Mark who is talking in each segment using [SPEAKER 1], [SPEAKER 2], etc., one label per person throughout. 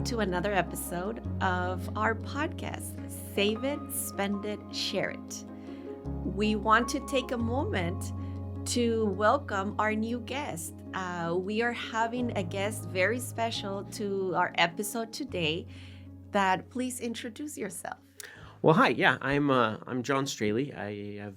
[SPEAKER 1] to another episode of our podcast, Save It, Spend It, Share It. We want to take a moment to welcome our new guest. We are having a guest very special to our episode today. That please introduce yourself.
[SPEAKER 2] Well, hi. Yeah, I'm John Strehle. I have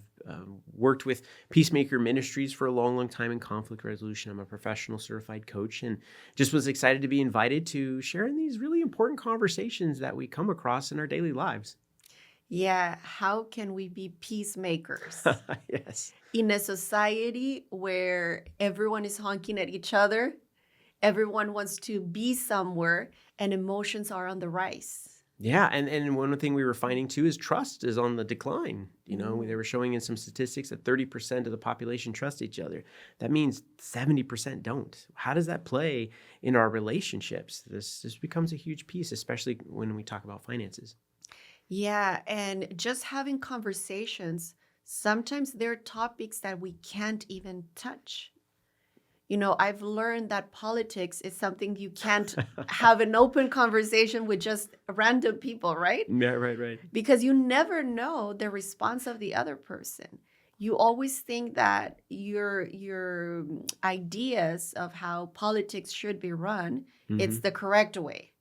[SPEAKER 2] worked with Peacemaker Ministries for a long time in conflict resolution. I'm a professional certified coach, and just was excited to be invited to share in these really important conversations that we come across in our daily lives.
[SPEAKER 1] Yeah, how can we be peacemakers
[SPEAKER 2] Yes.
[SPEAKER 1] in a society where everyone is honking at each other, everyone wants to be somewhere, and emotions are on the rise?
[SPEAKER 2] Yeah, and one thing we were finding too is trust is on the decline. They were showing in some statistics that 30% of the population trust each other. That means 70% don't. How does that play in our relationships? This becomes a huge piece, especially when we talk about finances.
[SPEAKER 1] Yeah, and just having conversations, sometimes there are topics that we can't even touch. I've learned that politics is something you can't have an open conversation with just random people, right?
[SPEAKER 2] Yeah, right.
[SPEAKER 1] Because you never know the response of the other person. You always think that your ideas of how politics should be run, it's the correct way,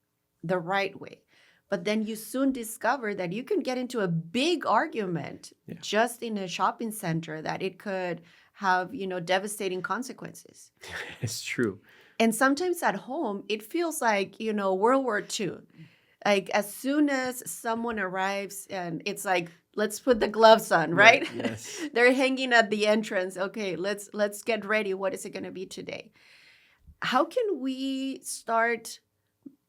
[SPEAKER 1] the right way. But then you soon discover that you can get into a big argument just in a shopping center, that it could have, devastating consequences.
[SPEAKER 2] It's true.
[SPEAKER 1] And sometimes at home, it feels like, World War II. Like as soon as someone arrives and it's like, let's put the gloves on, right?
[SPEAKER 2] Yes.
[SPEAKER 1] They're hanging at the entrance. Okay, let's get ready. What is it going to be today? How can we start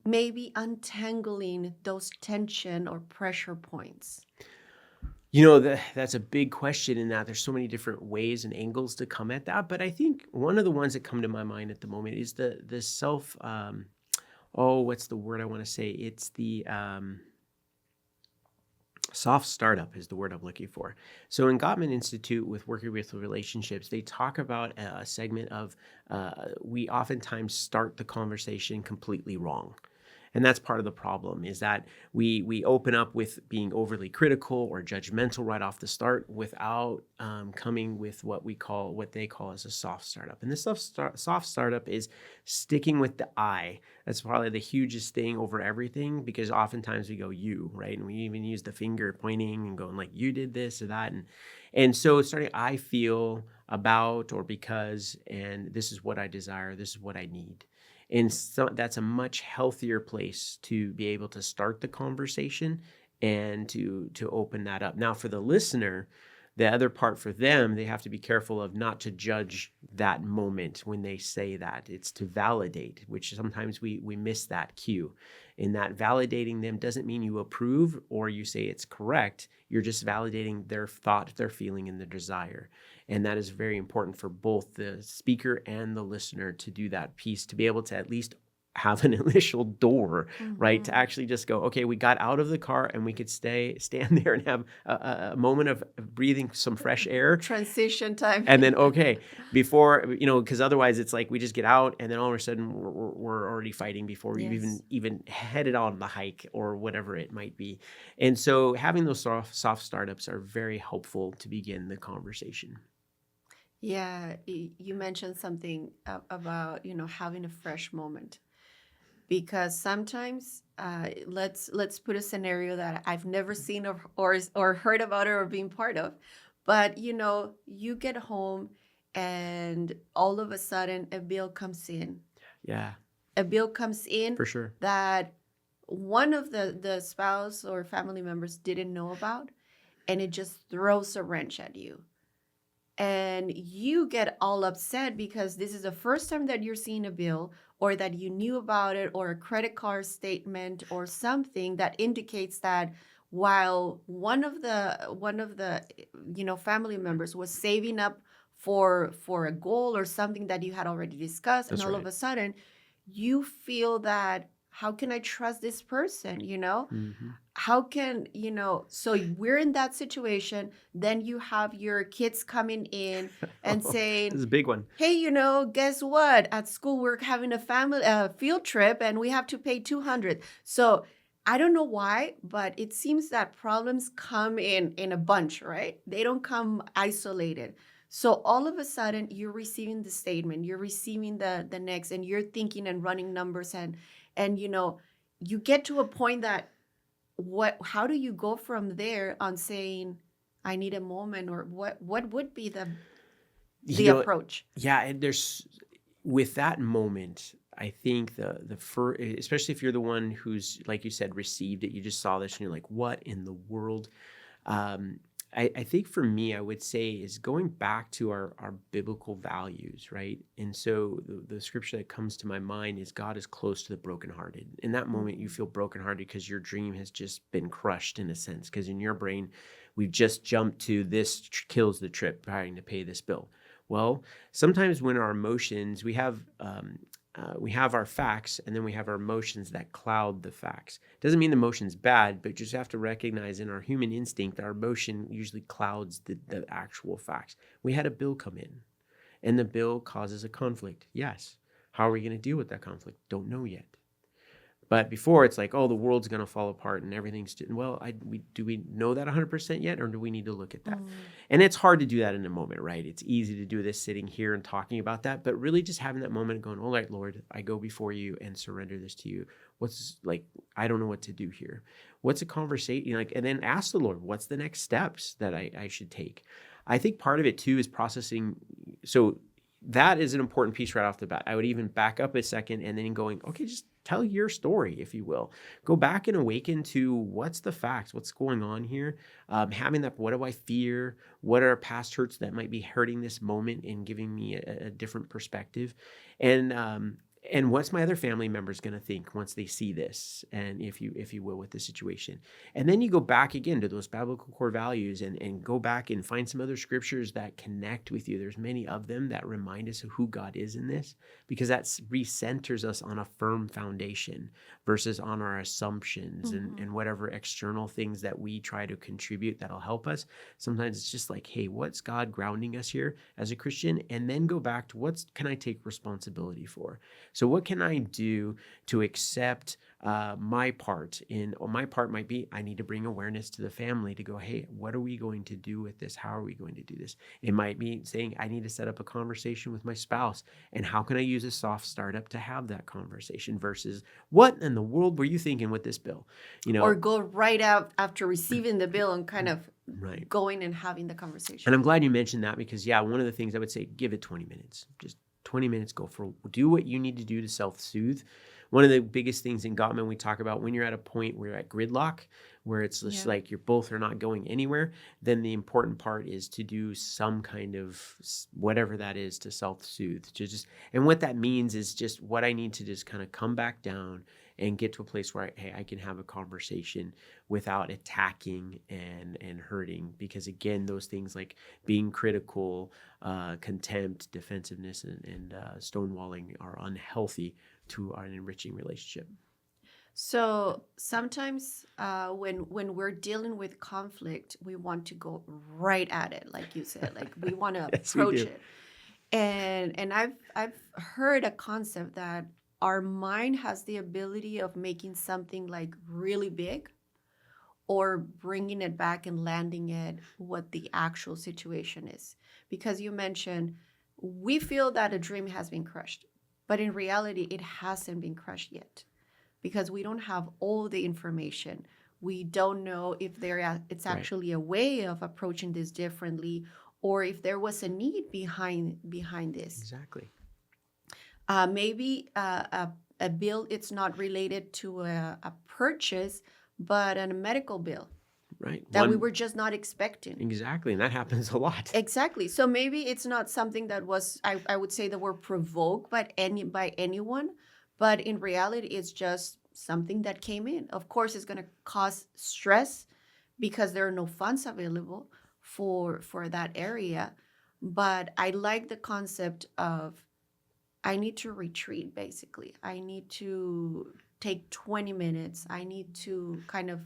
[SPEAKER 1] maybe untangling those tension or pressure points?
[SPEAKER 2] That's a big question in that there's so many different ways and angles to come at that. But I think one of the ones that come to my mind at the moment is the self, what's the word I want to say? It's the soft startup is the word I'm looking for. So in Gottman Institute with working with relationships, they talk about a segment of we oftentimes start the conversation completely wrong. And that's part of the problem, is that we open up with being overly critical or judgmental right off the start without coming with what they call as a soft startup. And this soft startup is sticking with the I. That's probably the hugest thing over everything, because oftentimes we go you, right? And we even use the finger pointing and going like, you did this or that. And so starting I feel about or because, and this is what I desire, this is what I need. And so that's a much healthier place to be able to start the conversation and to open that up. Now, for the listener, the other part for them, they have to be careful of not to judge that moment when they say that. It's to validate, which sometimes we miss that cue. In that validating them doesn't mean you approve or you say it's correct. You're just validating their thought, their feeling, and their desire. And that is very important for both the speaker and the listener to do that piece, to be able to at least have an initial door, right? To actually just go, okay, we got out of the car and we could stand there and have a moment of breathing some fresh air.
[SPEAKER 1] Transition time.
[SPEAKER 2] And then, okay, before, because otherwise it's like we just get out and then all of a sudden we're already fighting before we even headed on the hike or whatever it might be. And so having those soft startups are very helpful to begin the conversation.
[SPEAKER 1] Yeah, you mentioned something about, having a fresh moment. Because sometimes, let's put a scenario that I've never seen or heard about it or been part of. But, you get home and all of a sudden a bill comes in.
[SPEAKER 2] Yeah.
[SPEAKER 1] A bill comes in
[SPEAKER 2] For sure.
[SPEAKER 1] that one of the spouse or family members didn't know about, and it just throws a wrench at you. And you get all upset because this is the first time that you're seeing a bill, or that you knew about it, or a credit card statement or something that indicates that while one of the family members was saving up for a goal or something that you had already discussed, and all of a sudden you feel that how can I trust this person, you know?
[SPEAKER 2] Hmm.
[SPEAKER 1] How can, so we're in that situation. Then you have your kids coming in and
[SPEAKER 2] Oh, this
[SPEAKER 1] saying,
[SPEAKER 2] is a big one.
[SPEAKER 1] hey, guess what? At school, we're having a family field trip and we have to pay 200. So I don't know why, but it seems that problems come in a bunch, right? They don't come isolated. So all of a sudden, you're receiving the statement, you're receiving the next, and you're thinking and running numbers, and you get to a point that how do you go from there on saying, I need a moment, or what would be
[SPEAKER 2] You
[SPEAKER 1] the
[SPEAKER 2] know,
[SPEAKER 1] approach?
[SPEAKER 2] yeah, and there's with that moment, I think the first, especially if you're the one who's, like you said, received it, you just saw this and you're like, what in the world? Um, I think for me, I would say is going back to our biblical values, right? And so the scripture that comes to my mind is God is close to the brokenhearted. In that moment, you
[SPEAKER 1] Mhm.
[SPEAKER 2] feel brokenhearted because your dream has just been crushed in a sense, because in your brain, we've just jumped to this kills the trip, having to pay this bill. Well, sometimes when our emotions, we have our facts and then we have our emotions that cloud the facts. Doesn't mean the emotion's bad, but just have to recognize in our human instinct, our emotion usually clouds the actual facts. We had a bill come in and the bill causes a conflict. Yes. How are we going to deal with that conflict? Don't know yet. But before it's like, oh, the world's going to fall apart and everything's well. Do we know that 100% yet, or do we need to look at that?
[SPEAKER 1] Mm.
[SPEAKER 2] And it's hard to do that in a moment, right? It's easy to do this sitting here and talking about that, but really just having that moment and going, all right, Lord, I go before you and surrender this to you. What's like, I don't know what to do here. What's a conversation like, and then ask the Lord, what's the next steps that I should take? I think part of it too is processing. So that is an important piece right off the bat. I would even back up a second and then going, okay, just tell your story, if you will. Go back and awaken to what's the facts, what's going on here. Having that, what do I fear? What are past hurts that might be hurting this moment and giving me a different perspective? And what's my other family members going to think once they see this, and if you will, with the situation. And then you go back again to those biblical core values and go back and find some other scriptures that connect with you. There's many of them that remind us of who God is in this, because that recenters us on a firm foundation versus on our assumptions and
[SPEAKER 1] Mhm.
[SPEAKER 2] whatever external things that we try to contribute that'll help us. Sometimes it's just like, hey, what's God grounding us here as a Christian? And then go back to what can I take responsibility for? So what can I do to accept my part in, or my part might be, I need to bring awareness to the family to go, hey, what are we going to do with this? How are we going to do this? It might be saying, I need to set up a conversation with my spouse. And how can I use a soft startup to have that conversation versus what in the world were you thinking with this bill? You
[SPEAKER 1] Or
[SPEAKER 2] know,
[SPEAKER 1] go right out after receiving the bill and kind of
[SPEAKER 2] right.
[SPEAKER 1] going and having the
[SPEAKER 2] And
[SPEAKER 1] conversation.
[SPEAKER 2] I'm glad you mentioned that, because yeah, one of the things I would say, give it 20 minutes. Just 20 minutes, do what you need to do to self-soothe. One of the biggest things in Gottman we talk about, when you're at a point where you're at gridlock, where it's just
[SPEAKER 1] Yeah.
[SPEAKER 2] like you're both are not going anywhere, then the important part is to do some kind of whatever that is to self-soothe. And what that means is just what I need to just kind of come back down and get to a place where I can have a conversation without attacking and hurting. Because again, those things like being critical, contempt, defensiveness, and stonewalling are unhealthy to an enriching relationship.
[SPEAKER 1] So sometimes when we're dealing with conflict, we want to go right at it, like you said, like we want to
[SPEAKER 2] Yes, we
[SPEAKER 1] approach
[SPEAKER 2] do.
[SPEAKER 1] it. And I've heard a concept that our mind has the ability of making something like really big, or bringing it back and landing it what the actual situation is. Because you mentioned, we feel that a dream has been crushed, but in reality, it hasn't been crushed yet, because we don't have all the information. We don't know if it's
[SPEAKER 2] Right.
[SPEAKER 1] actually a way of approaching this differently, or if there was a need behind this.
[SPEAKER 2] Exactly.
[SPEAKER 1] Maybe a bill, it's not related to a purchase, but a medical bill
[SPEAKER 2] Right.
[SPEAKER 1] that we
[SPEAKER 2] One.
[SPEAKER 1] were just not expecting.
[SPEAKER 2] Exactly. And that happens a lot.
[SPEAKER 1] Exactly. So maybe it's not something that was, I would say, that were provoked by anyone, but in reality, it's just something that came in. Of course, it's going to cause stress because there are no funds available for that area. But I like the concept of, I need to retreat, basically. I need to take 20 minutes. I need to kind of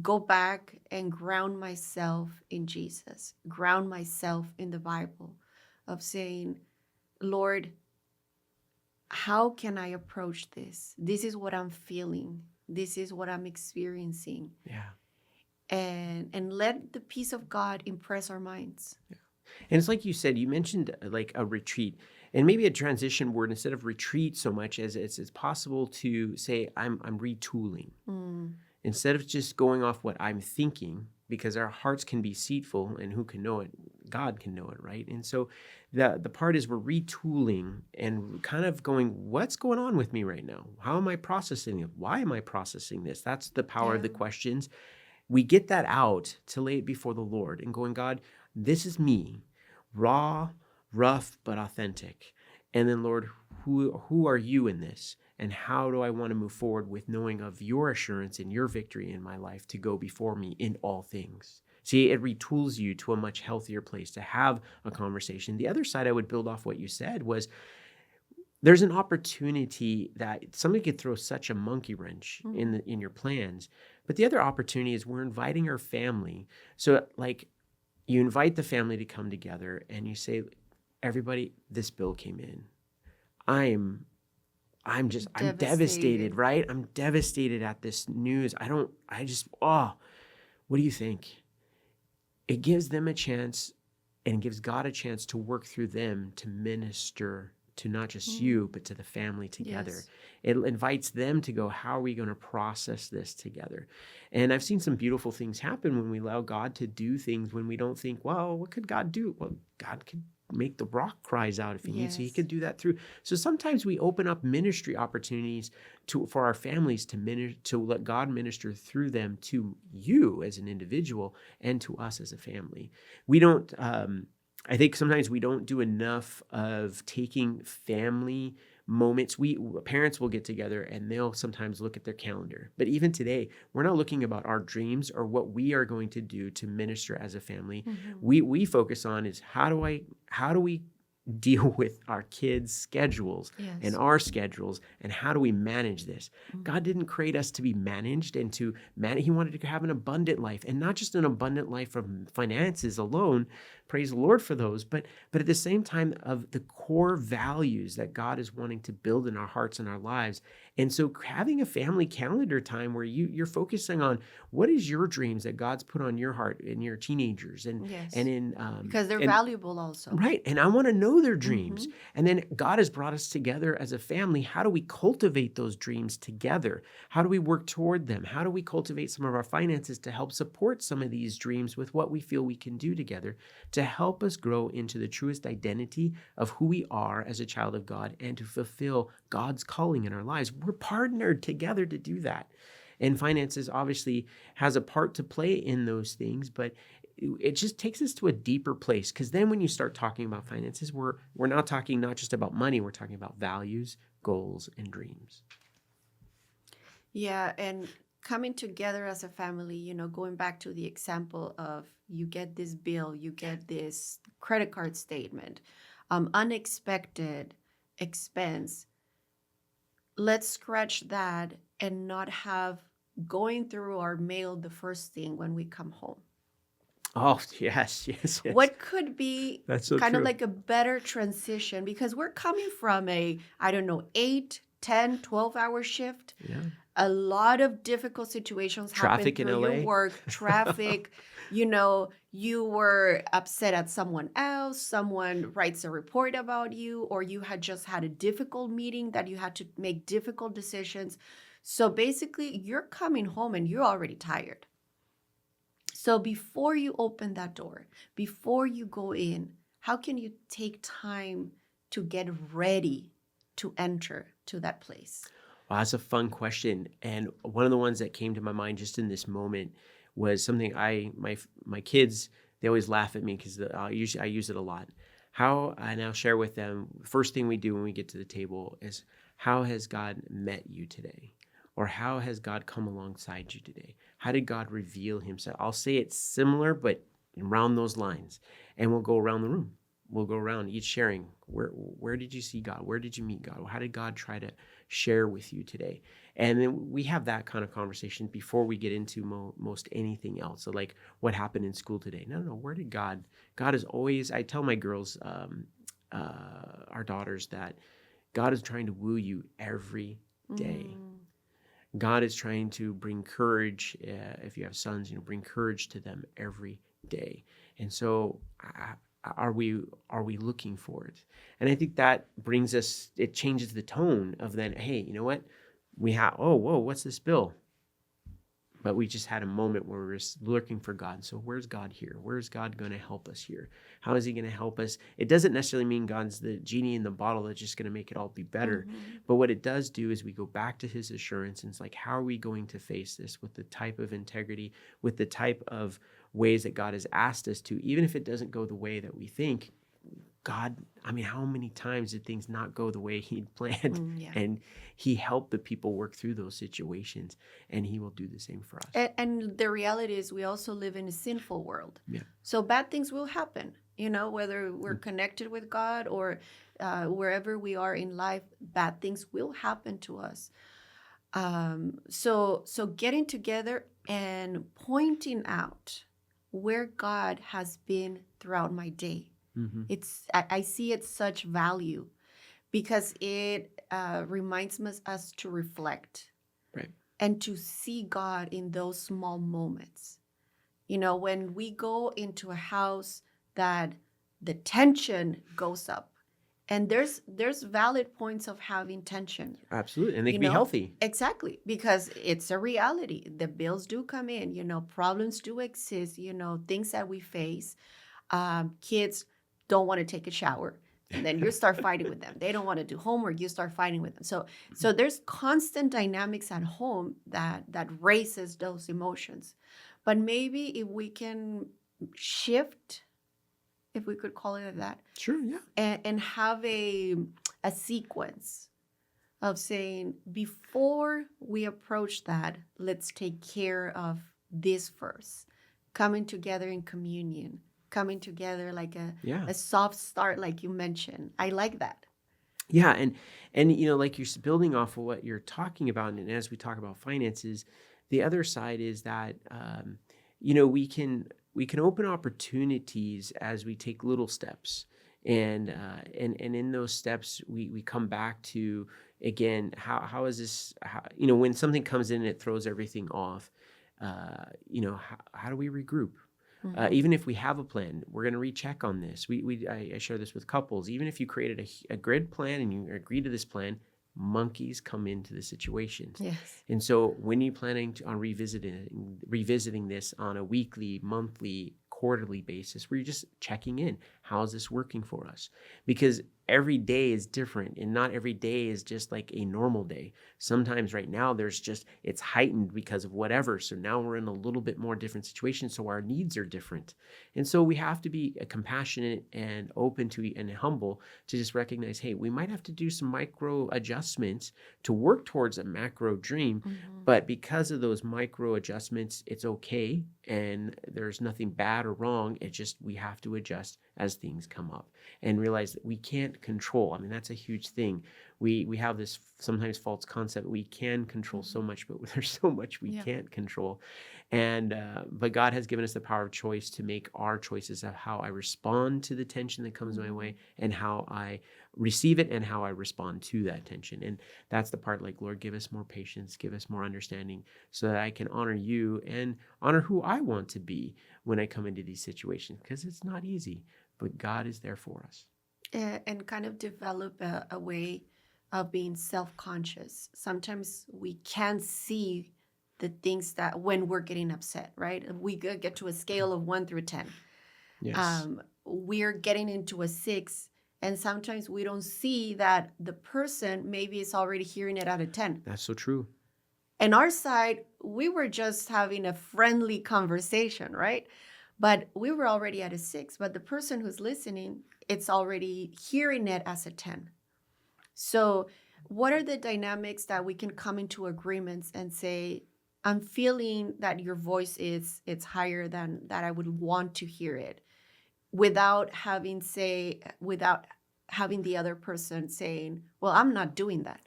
[SPEAKER 1] go back and ground myself in Jesus, ground myself in the Bible, of saying, Lord, how can I approach this? This is what I'm feeling. This is what I'm experiencing.
[SPEAKER 2] Yeah.
[SPEAKER 1] And let the peace of God impress our minds.
[SPEAKER 2] And it's like you said, you mentioned like a retreat, and maybe a transition word instead of retreat so much as it's possible to say, I'm retooling.
[SPEAKER 1] Mm,
[SPEAKER 2] Instead of just going off what I'm thinking, because our hearts can be deceitful, and who can know it? God can know it, right? And so the part is we're retooling and kind of going, what's going on with me right now? How am I processing it? Why am I processing this? That's the power of
[SPEAKER 1] yeah.
[SPEAKER 2] the questions. We get that out to lay it before the Lord and going, God, this is me, raw, rough, but authentic. And then, Lord, who are you in this? And how do I want to move forward with knowing of your assurance and your victory in my life to go before me in all things? See, it retools you to a much healthier place to have a conversation. The other side I would build off what you said was there's an opportunity that somebody could throw such a monkey wrench in your plans. But the other opportunity is we're inviting our family. So like you invite the family to come together and you say, everybody, this bill came in. I'm devastated, right? I'm devastated at this news. What do you think? It gives them a chance and gives God a chance to work through them to minister to not just you, but to the family together.
[SPEAKER 1] Yes.
[SPEAKER 2] It invites them to go, how are we going to process this together? And I've seen some beautiful things happen when we allow God to do things when we don't think, well, what could God do? Well, God could make the rock cries out if he needs to. He
[SPEAKER 1] Yes.
[SPEAKER 2] could do that through. So sometimes we open up ministry opportunities for our families to let God minister through them to you as an individual and to us as a family. We don't, I think sometimes we don't do enough of taking family moments. Parents will get together and they'll sometimes look at their calendar. But even today, we're not looking about our dreams or what we are going to do to minister as a family. We focus on is how do we deal with our kids' schedules
[SPEAKER 1] Yes.
[SPEAKER 2] and our schedules, and how do we manage this? God didn't create us to be managed and to manage. He wanted to have an abundant life, and not just an abundant life from finances alone. Praise the Lord for those, but at the same time of the core values that God is wanting to build in our hearts and our lives. And so having a family calendar time where you're focusing on what is your dreams that God's put on your heart in your teenagers and
[SPEAKER 1] Yes.
[SPEAKER 2] and in
[SPEAKER 1] Because they're
[SPEAKER 2] and-
[SPEAKER 1] valuable also.
[SPEAKER 2] Right. And I want to know their dreams. And then God has brought us together as a family. How do we cultivate those dreams together? How do we work toward them? How do we cultivate some of our finances to help support some of these dreams with what we feel we can do together to help us grow into the truest identity of who we are as a child of God and to fulfill God's calling in our lives? We're partnered together to do that. And finances obviously has a part to play in those things, but it just takes us to a deeper place, because then when you start talking about finances, we're now talking not just about money, we're talking about values, goals, and dreams.
[SPEAKER 1] Yeah, and coming together as a family, going back to the example of you get this bill, you get this credit card statement, unexpected expense. Let's scratch that and not have going through our mail the first thing when we come home.
[SPEAKER 2] Oh, yes.
[SPEAKER 1] What could be
[SPEAKER 2] That's so
[SPEAKER 1] kind
[SPEAKER 2] true.
[SPEAKER 1] of like a better transition, because we're coming from a, I don't know, 8, 10, 12-hour shift.
[SPEAKER 2] Yeah.
[SPEAKER 1] A lot of difficult situations
[SPEAKER 2] Traffic
[SPEAKER 1] happen
[SPEAKER 2] in
[SPEAKER 1] through
[SPEAKER 2] LA.
[SPEAKER 1] your work, traffic, you were upset at someone else, someone writes a report about you, or you had just had a difficult meeting that you had to make difficult decisions. So basically, you're coming home and you're already tired. So before you open that door, before you go in, how can you take time to get ready to enter to that place?
[SPEAKER 2] Wow, that's a fun question. And one of the ones that came to my mind just in this moment was something my kids, they always laugh at me because I use it a lot. And I'll share with them, first thing we do when we get to the table is, how has God met you today? Or how has God come alongside you today? How did God reveal himself? I'll say it similar, but around those lines. And we'll go around the room. We'll go around each sharing. Where did you see God? Where did you meet God? How did God try to share with you today? And then we have that kind of conversation before we get into most anything else. So like, what happened in school today? No, where did God is always, I tell my girls, our daughters, that God is trying to woo you every day.
[SPEAKER 1] Mm.
[SPEAKER 2] God is trying to bring courage. If you have sons, bring courage to them every day. And so, are we looking for it? And I think that brings us. It changes the tone of then. Hey, you know what? We have. Oh, whoa! What's this bill? But we just had a moment where we're just looking for God. So where's God here? Where's God going to help us here? How is he going to help us? It doesn't necessarily mean God's the genie in the bottle that's just going to make it all be better.
[SPEAKER 1] Mm-hmm.
[SPEAKER 2] But what it does do is we go back to his assurance, and it's like, how are we going to face this with the type of integrity, with the type of ways that God has asked us to, even if it doesn't go the way that we think. God, I mean, how many times did things not go the way he'd planned?
[SPEAKER 1] Yeah.
[SPEAKER 2] And he helped the people work through those situations, and he will do the same for us.
[SPEAKER 1] And the reality is we also live in a sinful world.
[SPEAKER 2] Yeah.
[SPEAKER 1] So bad things will happen, whether we're connected with God or wherever we are in life, bad things will happen to us. So getting together and pointing out where God has been throughout my day.
[SPEAKER 2] Mm-hmm.
[SPEAKER 1] I see it's such value because it reminds us to reflect,
[SPEAKER 2] Right.
[SPEAKER 1] and to see God in those small moments. When we go into a house that the tension goes up, and there's valid points of having tension.
[SPEAKER 2] Absolutely. And they can be healthy.
[SPEAKER 1] Exactly, because it's a reality. The bills do come in, problems do exist, things that we face. Kids don't want to take a shower, and then you start fighting with them. They don't want to do homework, you start fighting with them. So there's constant dynamics at home that raises those emotions. But maybe if we can shift, if we could call it that,
[SPEAKER 2] Sure, yeah.
[SPEAKER 1] and have a sequence of saying, before we approach that, let's take care of this first. Coming together in communion, coming together like a soft start, like you mentioned. I like that.
[SPEAKER 2] Yeah, and like you're building off of what you're talking about, and as we talk about finances, the other side is that we can open opportunities as we take little steps, and in those steps we come back to, again, how is this, when something comes in and it throws everything off, how do we regroup?
[SPEAKER 1] Mm-hmm.
[SPEAKER 2] Even if we have a plan, we're going to recheck on this. I share this with couples. Even if you created a grid plan and you agree to this plan, monkeys come into the situations.
[SPEAKER 1] Yes.
[SPEAKER 2] And so when you're planning on revisiting this on a weekly, monthly, quarterly basis, where you're just checking in, how is this working for us? Because every day is different, and not every day is just like a normal day. Sometimes right now it's heightened because of whatever. So now we're in a little bit more different situation. So our needs are different. And so we have to be compassionate and open to and humble to just recognize, hey, we might have to do some micro adjustments to work towards a macro dream.
[SPEAKER 1] Mm-hmm.
[SPEAKER 2] But because of those micro adjustments, it's okay. And there's nothing bad or wrong. It's just we have to adjust as things come up and realize that we can't control. I mean, that's a huge thing. We have this sometimes false concept. We can control so much, but there's so much we can't control. And but God has given us the power of choice to make our choices of how I respond to the tension that comes my way, and how I receive it, and how I respond to that tension. And that's the part, like, Lord, give us more patience, give us more understanding, so that I can honor you and honor who I want to be when I come into these situations, because it's not easy, but God is there for us.
[SPEAKER 1] And kind of develop a way of being self-conscious. Sometimes we can't see the things that when we're getting upset, right? We get to a scale of 1 through 10.
[SPEAKER 2] Yes.
[SPEAKER 1] We're getting into a 6, and sometimes we don't see that the person maybe is already hearing it at a 10.
[SPEAKER 2] That's so true.
[SPEAKER 1] And our side, we were just having a friendly conversation, right? But we were already at a 6. But the person who's listening, it's already hearing it as a 10. So what are the dynamics that we can come into agreements and say, I'm feeling that your voice it's higher than that I would want to hear it, without having the other person saying, well, I'm not doing that.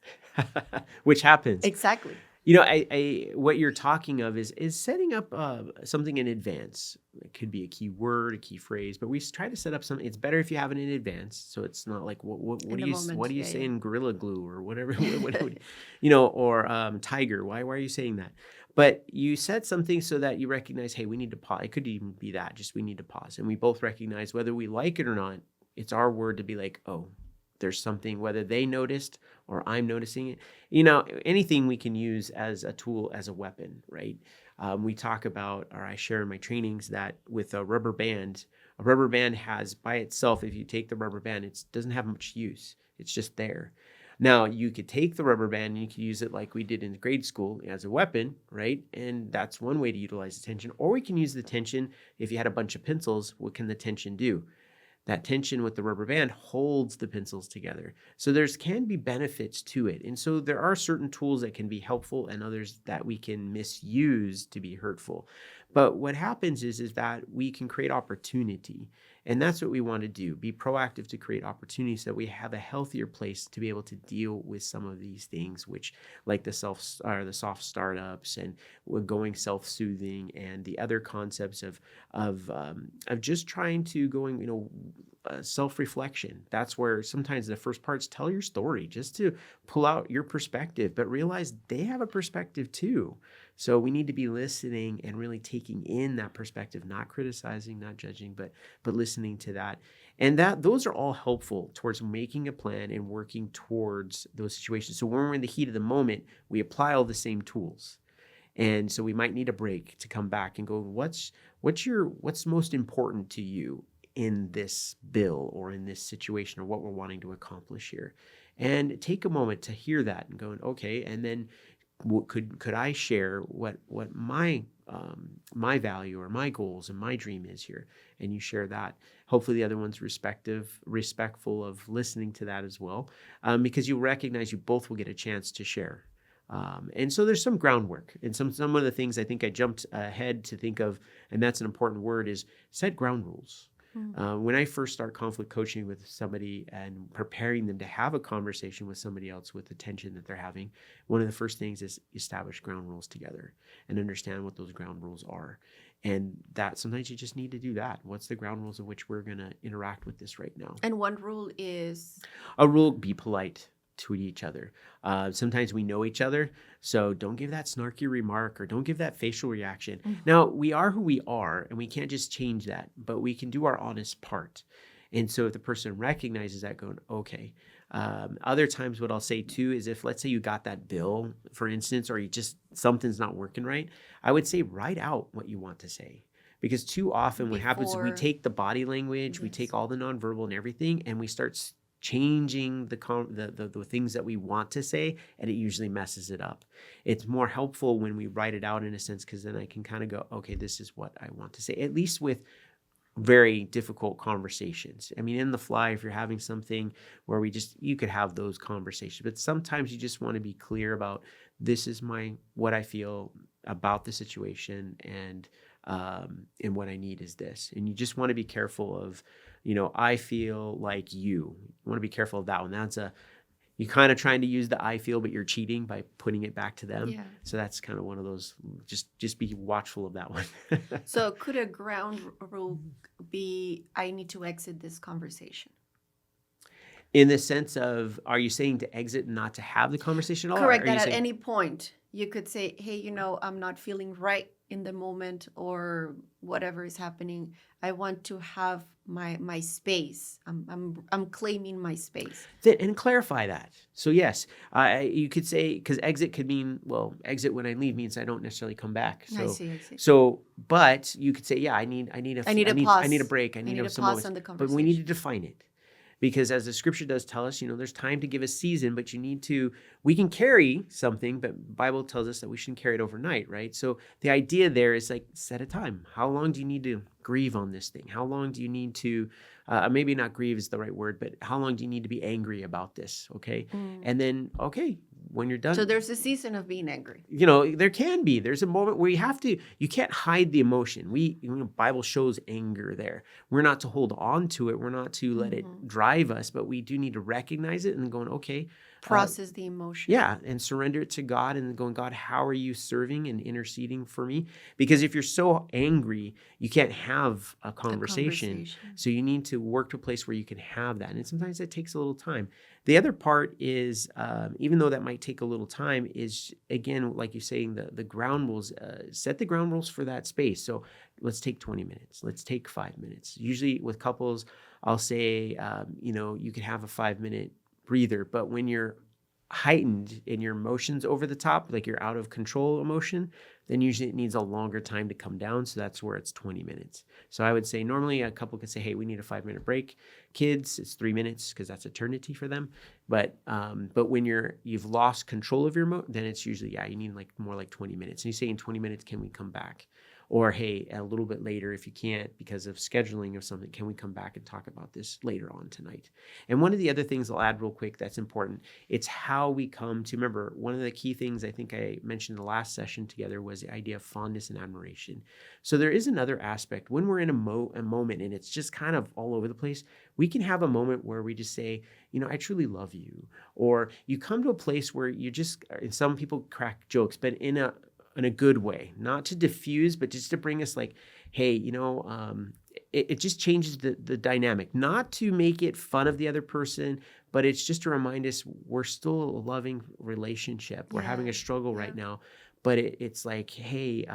[SPEAKER 2] which happens.
[SPEAKER 1] Exactly.
[SPEAKER 2] What you're talking of is setting up something in advance. It could be a key word, a key phrase, but we try to set up something. It's better if you have it in advance, so it's not like what
[SPEAKER 1] In
[SPEAKER 2] do
[SPEAKER 1] the
[SPEAKER 2] you
[SPEAKER 1] moment.
[SPEAKER 2] what do you
[SPEAKER 1] Yeah,
[SPEAKER 2] say
[SPEAKER 1] yeah.
[SPEAKER 2] in Gorilla Glue or whatever, or tiger. Why are you saying that? But you said something so that you recognize, hey, we need to pause. It could even be that, just we need to pause, and we both recognize whether we like it or not. It's our word to be like, oh, there's something, whether they noticed or I'm noticing it. Anything we can use as a tool, as a weapon, right? We talk about, or I share in my trainings, that with a rubber band has by itself, if you take the rubber band, it doesn't have much use. It's just there. Now, you could take the rubber band and you could use it like we did in grade school as a weapon, right? And that's one way to utilize the tension. Or we can use the tension, if you had a bunch of pencils, what can the tension do? That tension with the rubber band holds the pencils together. So can be benefits to it. And so there are certain tools that can be helpful and others that we can misuse to be hurtful. But what happens is that we can create opportunity. And that's what we want to do. Be proactive to create opportunities so that we have a healthier place to be able to deal with some of these things, which like the soft startups and going self-soothing and the other concepts of just trying to self-reflection. That's where sometimes the first parts tell your story just to pull out your perspective, but realize they have a perspective too. So we need to be listening and really taking in that perspective, not criticizing, not judging, but listening to that. And those are all helpful towards making a plan and working towards those situations. So when we're in the heat of the moment, we apply all the same tools. And so we might need a break to come back and go, what's most important to you in this bill or in this situation or what we're wanting to accomplish here? And take a moment to hear that and go, okay, and then could I share what my value or my goals and my dream is here? And you share that. Hopefully the other one's respectful of listening to that as well, because you recognize you both will get a chance to share. And so there's some groundwork, and some of the things I think I jumped ahead to think of, and that's an important word, is set ground rules. When I first start conflict coaching with somebody and preparing them to have a conversation with somebody else with the tension that they're having, one of the first things is establish ground rules together and understand what those ground rules are. And that sometimes you just need to do that. What's the ground rules of which we're going to interact with this right now?
[SPEAKER 1] And one rule is?
[SPEAKER 2] A rule, be polite to each other. Sometimes we know each other, so don't give that snarky remark or don't give that facial reaction. Now, we are who we are, and we can't just change that, but we can do our honest part. And so if the person recognizes that, going, okay. Other times what I'll say too is if, let's say you got that bill, for instance, or something's not working right, I would say write out what you want to say. Because too often what happens is we take the body language, we take all the nonverbal and everything, and we start changing the things that we want to say, and it usually messes it up. It's more helpful when we write it out in a sense, because then I can kind of go, okay, this is what I want to say, at least with very difficult conversations. I mean, in the fly, if you're having something where you could have those conversations, but sometimes you just want to be clear about, this is what I feel about the situation, and what I need is this. And you just want to be careful of, I feel like you want to be careful of that one. You're kind of trying to use the I feel, but you're cheating by putting it back to them. Yeah. So that's kind of one of those, just be watchful of that one.
[SPEAKER 1] So could a ground rule be, I need to exit this conversation?
[SPEAKER 2] In the sense of, are you saying to exit and not to have the conversation at all?
[SPEAKER 1] Correct. That at any point you could say, hey, I'm not feeling right in the moment, or whatever is happening. I want to have my space. I'm claiming my space.
[SPEAKER 2] And clarify that. So yes, you could say, because exit could mean, exit when I leave means I don't necessarily come back. So,
[SPEAKER 1] I see.
[SPEAKER 2] So, but you could say, yeah, I need a pause. I need a break. I need some
[SPEAKER 1] pause on the conversation.
[SPEAKER 2] But we need to define it. Because as the scripture does tell us, there's time to give a season, but we can carry something, but the Bible tells us that we shouldn't carry it overnight, right? So the idea there is like, set a time. How long do you need to grieve on this thing? How long do you need to, maybe not grieve is the right word, but how long do you need to be angry about this, okay? And then, okay, when you're done.
[SPEAKER 1] So there's a season of being angry.
[SPEAKER 2] There's a moment where you can't hide the emotion. Bible shows anger there. We're not to hold on to it. We're not to let it drive us, but we do need to recognize it and going, okay,
[SPEAKER 1] Process the emotion.
[SPEAKER 2] Yeah, and surrender it to God and going, God, how are you serving and interceding for me? Because if you're so angry, you can't have a
[SPEAKER 1] A
[SPEAKER 2] conversation.
[SPEAKER 1] conversation.
[SPEAKER 2] So you need to work to a place where you can have that. And sometimes that takes a little time. The other part is, even though that might take a little time, is again, like you're saying, the ground rules, set the ground rules for that space. So let's take 20 minutes. Let's take 5 minutes. Usually with couples, I'll say, you can have a 5-minute breather, but when you're heightened in your emotions over the top, like you're out of control emotion, then usually it needs a longer time to come down. So that's where it's 20 minutes. So I would say normally a couple could say, hey, we need a 5-minute break. Kids, it's 3 minutes because that's eternity for them. But when you've lost control of your then it's usually, you need more like 20 minutes. And you say in 20 minutes, can we come back? Or, hey, a little bit later, if you can't because of scheduling or something, can we come back and talk about this later on tonight? And one of the other things I'll add real quick that's important, it's how we come to, remember, one of the key things I think I mentioned in the last session together was the idea of fondness and admiration. So there is another aspect. When we're in a moment and it's just kind of all over the place, we can have a moment where we just say, I truly love you. Or you come to a place where you just, and some people crack jokes, but in a good way, not to diffuse, but just to bring us like, hey, it just changes the dynamic, not to make it fun of the other person, but it's just to remind us we're still a loving relationship. We're having a struggle right now, but it's like, hey,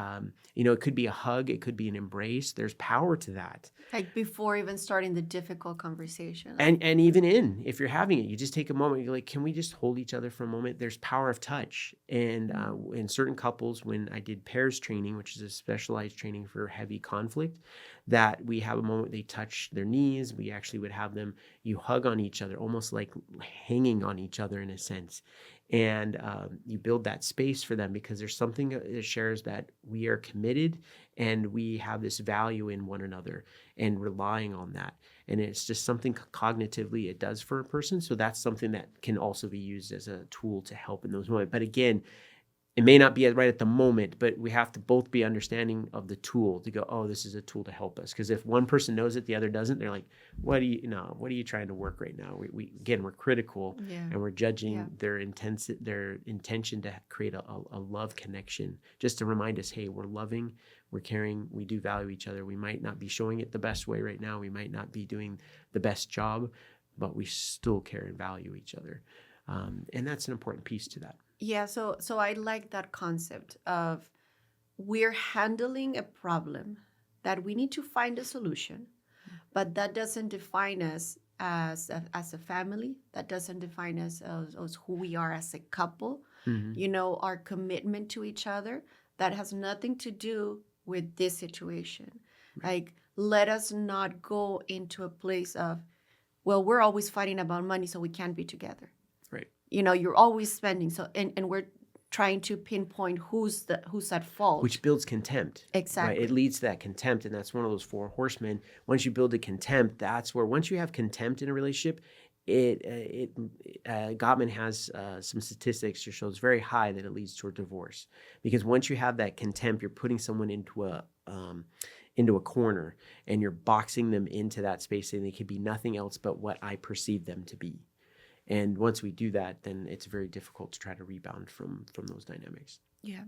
[SPEAKER 2] it could be a hug. It could be an embrace. There's power to that.
[SPEAKER 1] Like before even starting the difficult conversation.
[SPEAKER 2] And even if you're having it, you just take a moment. You're like, can we just hold each other for a moment? There's power of touch. And in certain couples, when I did pairs training, which is a specialized training for heavy conflict, that we have a moment they touch their knees. We actually would have them, you hug on each other, almost like hanging on each other in a sense. And you build that space for them because there's something that shares that we are committed and we have this value in one another and relying on that. And it's just something cognitively it does for a person. So that's something that can also be used as a tool to help in those moments. But again, it may not be right at the moment, but we have to both be understanding of the tool to go, oh, this is a tool to help us. Because if one person knows it, the other doesn't, they're like, what are you trying to work right now? We're critical and we're judging their intention to create a love connection, just to remind us, hey, we're loving, we're caring, we do value each other. We might not be showing it the best way right now. We might not be doing the best job, but we still care and value each other. And that's an important piece to that.
[SPEAKER 1] Yeah, so I like that concept of we're handling a problem that we need to find a solution, but that doesn't define us as a family. That doesn't define us as who we are as a couple.
[SPEAKER 2] Mm-hmm.
[SPEAKER 1] Our commitment to each other, that has nothing to do with this situation. Like, let us not go into a place of, well, we're always fighting about money, so we can't be together.
[SPEAKER 2] Right.
[SPEAKER 1] You're always spending. So, and we're trying to pinpoint who's at fault.
[SPEAKER 2] Which builds contempt.
[SPEAKER 1] Exactly.
[SPEAKER 2] Right? It leads to that contempt, and that's one of those 4 horsemen. Once you build a contempt, that's where, once you have contempt in a relationship, Gottman has some statistics that shows very high that it leads toward divorce. Because once you have that contempt, you're putting someone into a corner, and you're boxing them into that space, and they could be nothing else but what I perceive them to be. And once we do that, then it's very difficult to try to rebound from those dynamics.
[SPEAKER 1] Yeah.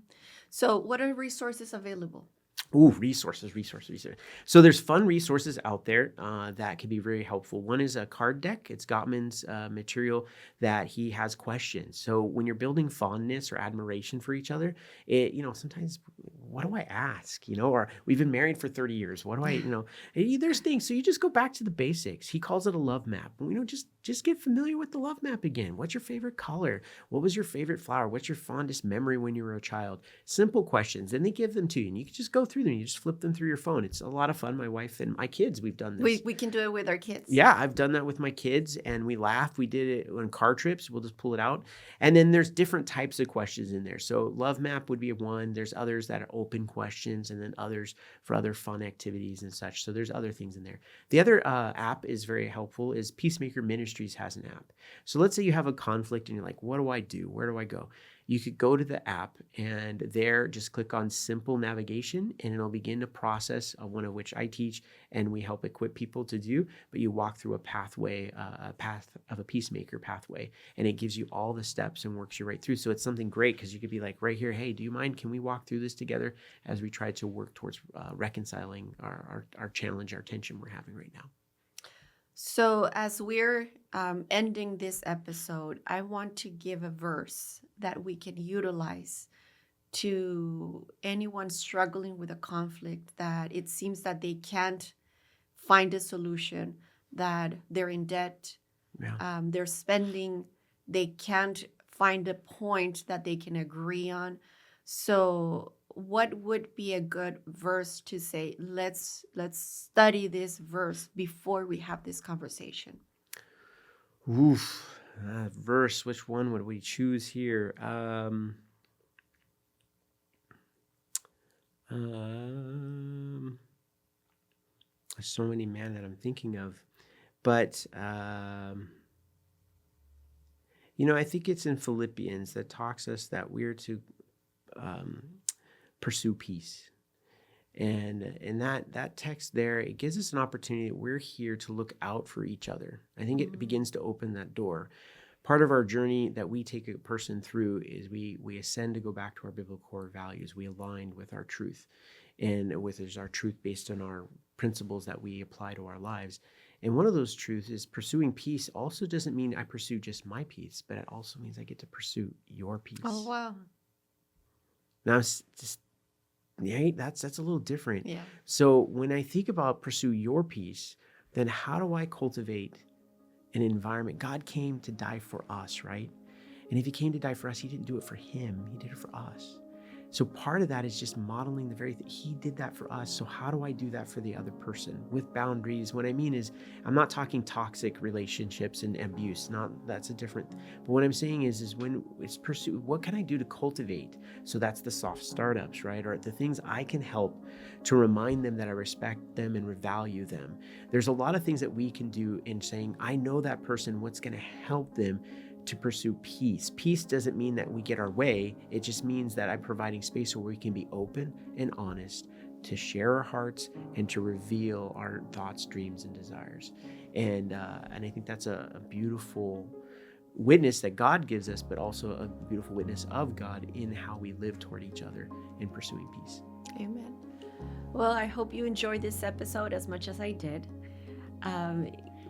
[SPEAKER 1] So what are resources available?
[SPEAKER 2] Ooh, resources. So there's fun resources out there that can be very helpful. One is a card deck. It's Gottman's material that he has questions. So when you're building fondness or admiration for each other, sometimes, what do I ask? Or we've been married for 30 years. What do I, there's things. So you just go back to the basics. He calls it a love map. Just get familiar with the love map again. What's your favorite color? What was your favorite flower? What's your fondest memory when you were a child? Simple questions. And they give them to you, and you can just go through them. You just flip them through your phone. It's a lot of fun. My wife and my kids, we've done this.
[SPEAKER 1] We can do it with our kids.
[SPEAKER 2] Yeah, I've done that with my kids, and we laugh. We did it on car trips. We'll just pull it out. And then there's different types of questions in there. So love map would be one. There's others that are open questions, and then others for other fun activities and such. So there's other things in there. The other app is very helpful is Peacemaker Ministries has an app. So let's say you have a conflict and you're like, what do I do? Where do I go? you could go to the app and there just click on simple navigation and it'll begin a process of one of which I teach and we help equip people to do. But you walk through a pathway, a path of a peacemaker pathway, and it gives you all the steps and works you right through. So it's something great because you could be like right here, hey, do you mind? Can we walk through this together as we try to work towards reconciling our challenge, our tension we're having right now?
[SPEAKER 1] So, as we're ending this episode, I want to give a verse that we can utilize to anyone struggling with a conflict that it seems that they can't find a solution, that they're in debt,
[SPEAKER 2] Yeah.
[SPEAKER 1] they're spending, they can't find a point that they can agree on. So, what would be a good verse to say, let's study this verse before we have this conversation?
[SPEAKER 2] Oof. Verse, which one would we choose here? There's so many, man, that I'm thinking of. But, I think it's in Philippians that talks us that we're to pursue peace. And in that text there, it gives us an opportunity that we're here to look out for each other. I think it begins to open that door. Part of our journey that we take a person through is we ascend to go back to our biblical core values. We align with our truth, and with is our truth based on our principles that we apply to our lives. And one of those truths is pursuing peace also doesn't mean I pursue just my peace, but it also means I get to pursue your peace.
[SPEAKER 1] Oh, wow.
[SPEAKER 2] Now, it's just, yeah, that's a little different.
[SPEAKER 1] Yeah.
[SPEAKER 2] So when I think about pursue your peace, then how do I cultivate an environment? God came to die for us, right? And if he came to die for us, he didn't do it for him. He did it for us. So part of that is just modeling the very thing. He did that for us. So how do I do that for the other person with boundaries? What I mean is, I'm not talking toxic relationships and abuse. That's a different. But what I'm saying is when it's pursue, what can I do to cultivate? So that's the soft startups, right? Or the things I can help to remind them that I respect them and value them. There's a lot of things that we can do in saying, I know that person, what's going to help them to pursue peace. Peace doesn't mean that we get our way. It just means that I'm providing space where we can be open and honest to share our hearts and to reveal our thoughts, dreams, and desires. And I think that's a beautiful witness that God gives us, but also a beautiful witness of God in how we live toward each other in pursuing peace.
[SPEAKER 1] Amen. Well, I hope you enjoyed this episode as much as I did.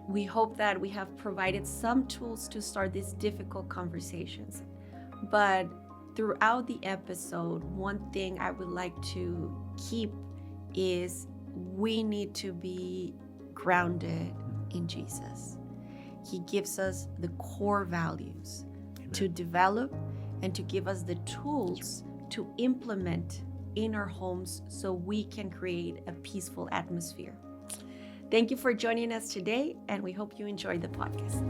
[SPEAKER 1] We hope that we have provided some tools to start these difficult conversations. But throughout the episode, one thing I would like to keep is we need to be grounded in Jesus. He gives us the core values to develop and to give us the tools to implement in our homes so we can create a peaceful atmosphere. Thank you for joining us today, and we hope you enjoyed the podcast.